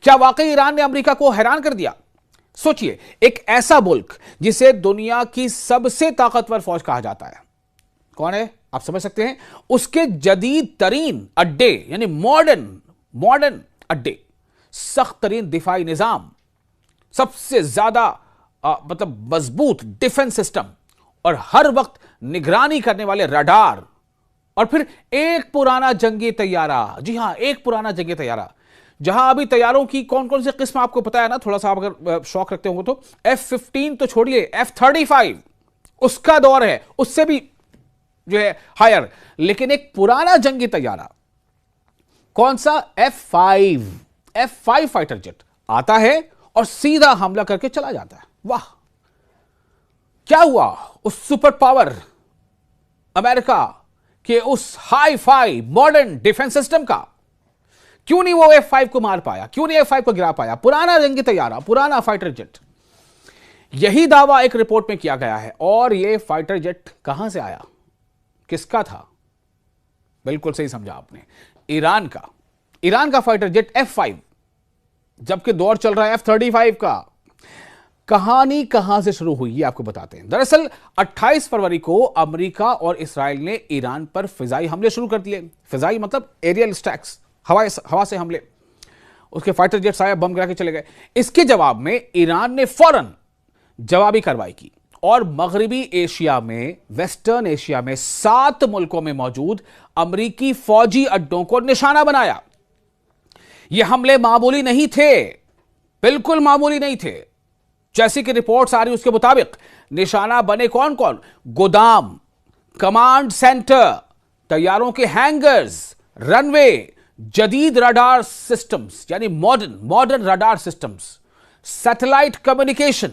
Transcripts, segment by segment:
क्या वाकई ईरान ने अमेरिका को हैरान कर दिया? सोचिए, एक ऐसा मुल्क जिसे दुनिया की सबसे ताकतवर फौज कहा जाता है, कौन है आप समझ सकते हैं? उसके जदीद तरीन अड्डे यानी मॉडर्न अड्डे, सख्त तरीन दिफाई निजाम, सबसे ज्यादा मतलब मजबूत डिफेंस सिस्टम और हर वक्त निगरानी करने वाले रडार, और फिर एक पुराना जंगी तैयारा। जी हां, एक पुराना जंगी तैयारा। जहां अभी तैयारों की कौन कौन सी किस्म आपको पता है ना, थोड़ा सा आप अगर शौक रखते होंगे तो F-15 तो छोड़िए, F-35 उसका दौर है, उससे भी जो है हायर। लेकिन एक पुराना जंगी तैयारा, कौन सा? F-5 फाइटर जेट आता है और सीधा हमला करके चला जाता है। वाह, क्या हुआ उस सुपर पावर अमेरिका के उस hi fi modern defence system का? क्यों नहीं वो F-5 को मार पाया? क्यों नहीं F-5 को गिरा पाया? पुराना जंगी तैयारा, पुराना फाइटर जेट। यही दावा एक रिपोर्ट में किया गया है। और ये फाइटर जेट कहां से आया, किसका था? बिल्कुल सही समझा आपने, ईरान का फाइटर जेट F-5, जबकि दौर चल रहा है F-35 का। कहानी कहां से शुरू हुई ये आपको बताते हैं। दरअसल 28 फरवरी को अमेरिका और इस्राएल ने ईरान पर फिजाई हमले शुरू कर दिए। फिजाई मतलब एरियल स्ट्राइक्स, हवा से हमले। उसके फाइटर जेट्स आए, बम गिरा के चले गए। इसके जवाब में ईरान ने फौरन जवाबी कार्रवाई की और मगरबी एशिया में, वेस्टर्न एशिया में 7 मुल्कों में मौजूद अमेरिकी फौजी अड्डों को निशाना बनाया। यह हमले मामूली नहीं थे, बिल्कुल मामूली नहीं थे। जैसी कि रिपोर्ट्स आ रही उसके मुताबिक निशाना बने कौन कौन? गोदाम, कमांड सेंटर, तैयारों के हैंगर्स, रनवे, जदीद रडार सिस्टम्स यानी modern radar systems, satellite communication,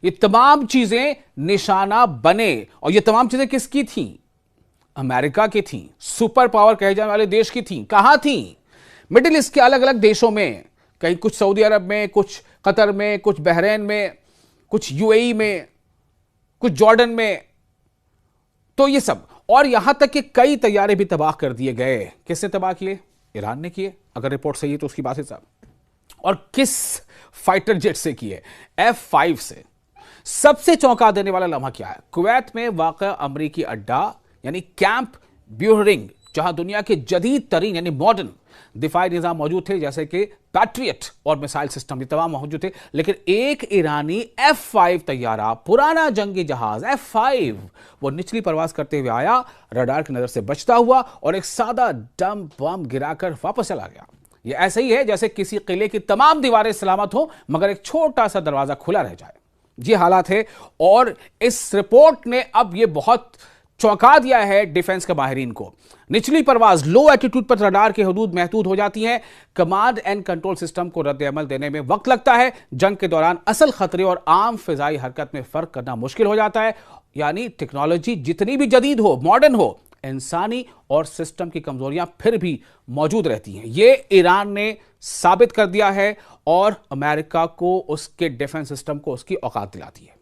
ये तमाम चीजें निशाना बने। और ये तमाम चीजें किसकी थी? अमेरिका की थी, सुपर पावर कहे जाने वाले देश की थी। कहां थी? मिडिल ईस्ट के अलग अलग देशों में, कहीं कुछ सऊदी अरब में, कुछ कतर में, कुछ बहरीन में, कुछ यूएई में, कुछ जॉर्डन में। तो ये सब, और यहां तक कि कई तैयारे भी तबाह कर दिए गए। किसने तबाह किए? ईरान ने किए, अगर रिपोर्ट सही है तो उसकी बात है साहब। और किस फाइटर जेट से किए? F-5 से। सबसे चौंका देने वाला लम्हा क्या है? कुवैत में वाक़ अमरीकी अड्डा यानी कैंप ब्यूहरिंग, जहां दुनिया के जदीद तरीन यानी मॉडर्न दिफाई निजाम मौजूद थे, जैसे कि पैट्रियट और मिसाइल सिस्टम, ये तमाम मौजूद थे। लेकिन एक ईरानी F-5 तैयारा, पुराना जंगी जहाज F-5, वो निचली परवाज करते हुए आया, रडार की नजर से बचता हुआ और एक सादा डम बम गिराकर वापस चला गया। ये ऐसा ही है जैसे किसी किले की तमाम दीवारें सलामत हो मगर एक छोटा सा दरवाजा खुला रह जाए। ये हालात है। और इस रिपोर्ट ने अब ये बहुत चौंका दिया है डिफेंस के माहिरीन को। निचली परवाज, लो एटीट्यूड पर रडार की हदूद महदूद हो जाती है। कमांड एंड कंट्रोल सिस्टम को रद्द अमल देने में वक्त लगता है। जंग के दौरान असल खतरे और आम फिजाई हरकत में फर्क करना मुश्किल हो जाता है। यानी टेक्नोलॉजी जितनी भी जदीद हो, मॉडर्न हो, इंसानी और सिस्टम की कमजोरियां फिर भी मौजूद रहती हैं। यह ईरान ने साबित कर दिया है और अमेरिका को उसके डिफेंस सिस्टम को उसकी औकात दिलाती है।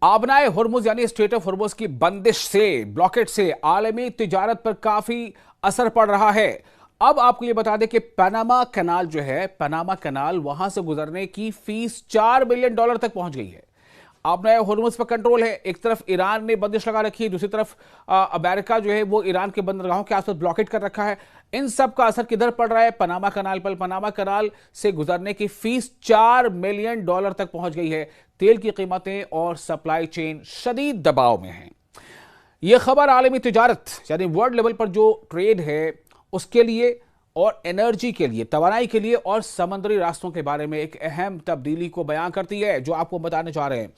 आबनाए हुर्मुज यानी स्ट्रेट ऑफ हुर्मुज की बंदिश से, ब्लॉकेट से आलमी तिजारत पर काफी असर पड़ रहा है। अब आपको यह बता दें कि पनामा कैनाल जो है, पनामा कैनाल, वहां से गुजरने की फीस $4 बिलियन तक पहुंच गई है। आबनाए हुर्मुज पर कंट्रोल है। एक तरफ ईरान ने बंदिश लगा रखी है, दूसरी तरफ अमेरिका जो है वो ईरान के बंदरगाहों के आसपास ब्लॉकेट कर रखा है। इन सब का असर किधर पड़ रहा है? पनामा कैनाल पर। पनामा कैनाल से गुजरने की फीस $4 मिलियन तक पहुंच गई है। तेल की कीमतें और सप्लाई चेन शदीद दबाव में हैं। यह खबर आलमी तिजारत यानी वर्ल्ड लेवल पर जो ट्रेड है उसके लिए और एनर्जी के लिए, तवानाई के लिए और समंदरी रास्तों के बारे में एक अहम तब्दीली को बयां करती है, जो आपको बताने चाह रहे हैं।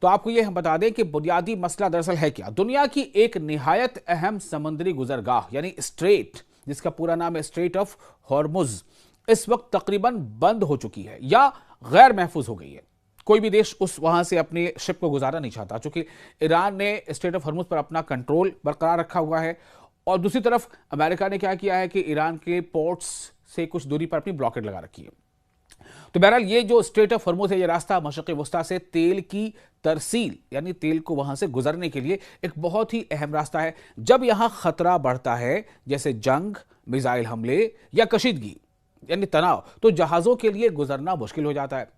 तो आपको यह हम बता दें कि बुनियादी मसला दरअसल है क्या? दुनिया की एक निहायत अहम समुद्री गुजरगाह यानी स्ट्रेट, जिसका पूरा नाम है स्ट्रेट ऑफ हॉर्मुज, इस वक्त तकरीबन बंद हो चुकी है या गैर महफूज हो गई है। कोई भी देश वहां से अपनी शिप को गुजारना नहीं चाहता, क्योंकि ईरान ने स्ट्रेट ऑफ हॉर्मुज पर अपना कंट्रोल बरकरार रखा हुआ है। और दूसरी तरफ अमेरिका ने क्या किया है कि ईरान के पोर्ट्स से कुछ दूरी पर अपनी ब्लॉकेट लगा रखी है। तो बहरहाल ये जो स्ट्रेट ऑफ हॉर्मुज है, ये रास्ता मशरिक़ वस्ता से तेल की तरसील यानी तेल को वहां से गुजरने के लिए एक बहुत ही अहम रास्ता है। जब यहां खतरा बढ़ता है, जैसे जंग, मिसाइल हमले या कशीदगी, यानी तनाव, तो जहाज़ों के लिए गुजरना मुश्किल हो जाता है।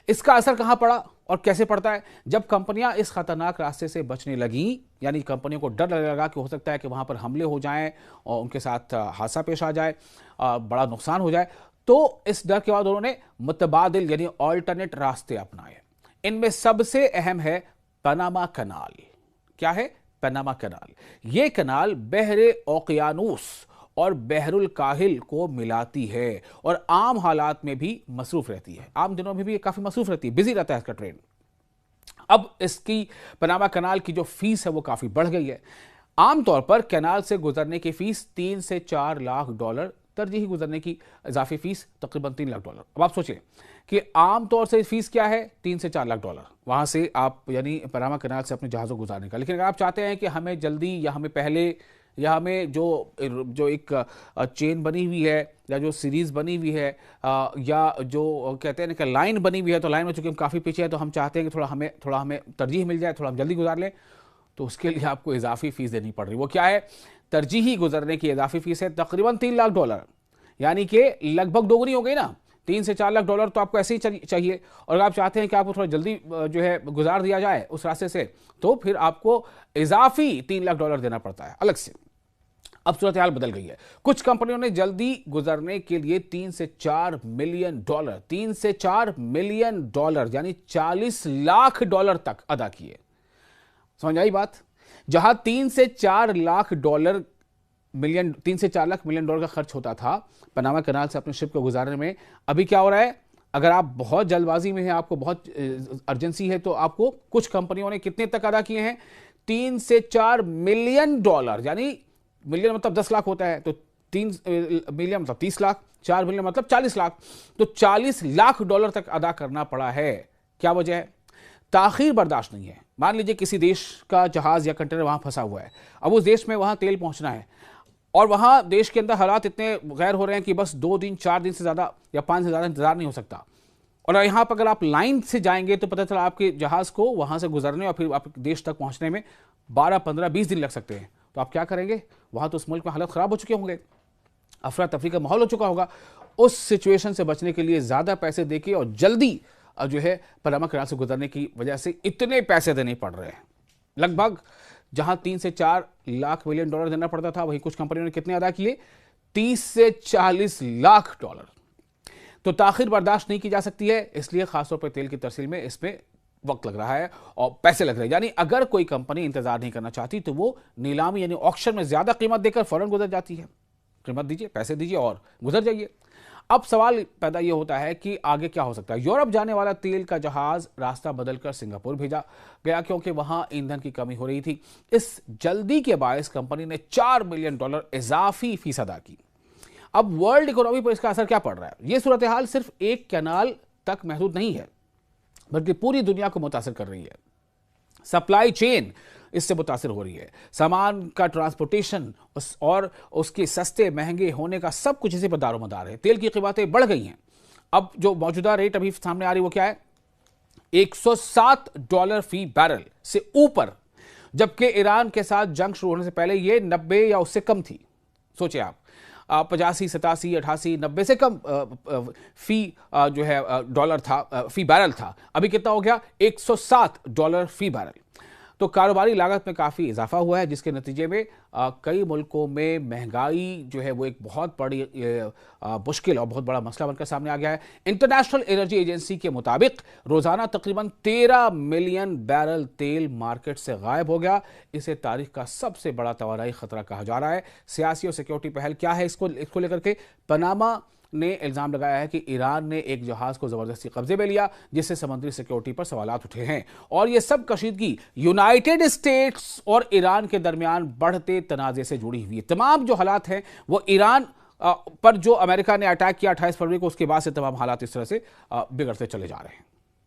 इसका असर कहाँ पड़ा और कैसे पड़ता है? जब कंपनियां इस खतरनाक रास्ते से बचने लगीं, यानी कंपनियों को डर लगने लगा कि हो सकता है कि वहां पर हमले हो जाएं और उनके साथ हादसा पेश आ जाए, बड़ा नुकसान हो जाए, तो इस डर के बाद उन्होंने मुतबादिल यानी ऑल्टरनेट रास्ते अपनाए। इनमें सबसे अहम है पनामा कनाल। क्या है पनामा कनाल? यह कनाल बहरे ओकियानूस और बहरुल काहिल को मिलाती है और आम हालात में भी मसरूफ रहती है। आम दिनों में भी ये काफी मसरूफ रहती है, बिजी रहता है इसका ट्रेन। अब इसकी पनामा कनाल की जो फीस है वो काफी बढ़ गई है। आमतौर पर कनाल से गुजरने की फीस 3 से 4 लाख डॉलर, तरजीही गुजरने की इजाफी फीस तकरीबन 3 लाख डॉलर। अब आप सोचें कि आमतौर से फीस क्या है, 3 से 4 लाख डॉलर वहां से आप यानी पनामा कनाल से अपने जहाज़ों गुजारने का। लेकिन अगर आप चाहते हैं कि हमें जल्दी या हमें पहले या हमें जो एक चेन बनी हुई है या जो सीरीज़ बनी हुई है या जो कहते हैं ना कि लाइन बनी हुई है, तो लाइन में चूंकि हम काफ़ी पीछे हैं तो हम चाहते हैं कि थोड़ा हमें तरजीह मिल जाए, थोड़ा हम जल्दी गुजार लें, तो उसके लिए आपको इजाफी फ़ीस देनी पड़ रही। वो क्या है? तरजीही गुजरने की इजाफी फ़ीस है तकरीबन 3 लाख डॉलर, यानी कि लगभग दोगुनी हो गई ना। 3 से 4 लाख डॉलर तो आपको ऐसे ही चाहिए, और अगर आप चाहते हैं कि आपको थोड़ा जल्दी जो है गुजार दिया जाए उस रास्ते से, तो फिर आपको इजाफी 3 लाख डॉलर देना पड़ता है अलग से। अब सूरत हाल बदल गई है। कुछ कंपनियों ने जल्दी गुजरने के लिए 3 से 4 मिलियन डॉलर, 3 से 4 मिलियन डॉलर यानी 40 लाख डॉलर तक अदा किए। समझ आई बात? जहां 3 से 4 लाख डॉलर 3 से 4 लाख मिलियन डॉलर का खर्च होता था पनामा कनाल से अपने शिप को गुजारने में, अभी क्या हो रहा है? अगर आप बहुत जल्दबाजी में हैं, आपको बहुत अर्जेंसी है, तो आपको कुछ कंपनियों ने कितने तक अदा किए हैं? 3 से 4 मिलियन डॉलर, यानी मिलियन मतलब 10 लाख होता है, तो 3 मिलियन मतलब 30 लाख, 4 मिलियन मतलब 40 लाख, तो 40 लाख डॉलर तक अदा करना पड़ा है। क्या वजह है? ताखीर बर्दाश्त नहीं है। मान लीजिए किसी देश का जहाज या कंटेनर वहां फंसा हुआ है, अब उस देश में वहां तेल पहुंचना है, और वहां देश के अंदर हालात इतने गैर हो रहे हैं कि बस 2 दिन 4 दिन से ज्यादा या 5 से ज्यादा इंतजार नहीं हो सकता। और यहां पर अगर आप लाइन से जाएंगे तो पता चला आपके जहाज को वहां से गुजरने और फिर आपके देश तक पहुंचने में 12, 15, 20 दिन लग सकते हैं। तो आप क्या करेंगे? वहां तो उस मुल्क में हालत खराब हो चुके होंगे, अफरा तफरी का माहौल हो चुका होगा। उस सिचुएशन से बचने के लिए ज्यादा पैसे देके और जल्दी जो है पनामा कनाल से गुजरने की वजह से इतने पैसे देने पड़ रहे हैं। लगभग जहां 3 से 4 लाख मिलियन डॉलर देना पड़ता था, वहीं कुछ कंपनियों ने कितने अदा किए? 30 से 40 लाख डॉलर। तो ताखिर बर्दाश्त नहीं की जा सकती है, इसलिए खासतौर पर तेल की तरसील में इसमें वक्त लग रहा है और पैसे लग रहे हैं। यानी अगर कोई कंपनी इंतजार नहीं करना चाहती तो वो नीलामी यानी ऑक्शन में ज्यादा कीमत देकर फौरन गुजर जाती है। कीमत दीजिए, पैसे दीजिए और गुजर जाइए। अब सवाल पैदा यह होता है कि आगे क्या हो सकता है? यूरोप जाने वाला तेल का जहाज रास्ता बदलकर सिंगापुर भेजा गया क्योंकि वहां ईंधन की कमी हो रही थी। इस जल्दी के बायस कंपनी ने 4 मिलियन डॉलर इजाफी फीस अदा की। अब वर्ल्ड इकोनॉमी पर इसका असर क्या पड़ रहा है? यह सूरत हाल सिर्फ एक कैनाल तक महदूद नहीं है, बल्कि पूरी दुनिया को मुतासिर कर रही है। सप्लाई चेन इससे मुतासिर हो रही है। सामान का ट्रांसपोर्टेशन और उसके सस्ते महंगे होने का सब कुछ इसी पर दारोमदार है। तेल की कीमतें बढ़ गई हैं। अब जो मौजूदा रेट अभी सामने आ रही है वो क्या है? $107 फी बैरल से ऊपर, जबकि ईरान के साथ जंग शुरू होने से पहले ये 90 या उससे कम थी। सोचिए आप, 85, 87, 88, 90 से कम फी जो है डॉलर था, फी बैरल था। अभी कितना हो गया? $107 फी बैरल। तो कारोबारी लागत में काफ़ी इजाफा हुआ है, जिसके नतीजे में कई मुल्कों में महंगाई जो है वो एक बहुत बड़ी मुश्किल और बहुत बड़ा मसला बनकर सामने आ गया है। इंटरनेशनल एनर्जी एजेंसी के मुताबिक रोज़ाना तकरीबन 13 मिलियन बैरल तेल मार्केट से गायब हो गया। इसे तारीख का सबसे बड़ा तवानाई खतरा कहा जा रहा है। सियासी और सिक्योरिटी पहल क्या है इसको लेकर के? पनामा ने इल्जाम लगाया है कि ईरान ने एक जहाज को जबरदस्ती कब्जे में लिया, जिससे समुद्री सिक्योरिटी पर सवालात उठे हैं। और यह सब कशीदगी यूनाइटेड स्टेट्स और ईरान के दरमियान बढ़ते तनाजे से जुड़ी हुई है। तमाम जो हालात हैं वो ईरान पर जो अमेरिका ने अटैक किया 28 फरवरी को, उसके बाद से तमाम हालात इस तरह से बिगड़ते चले जा रहे हैं।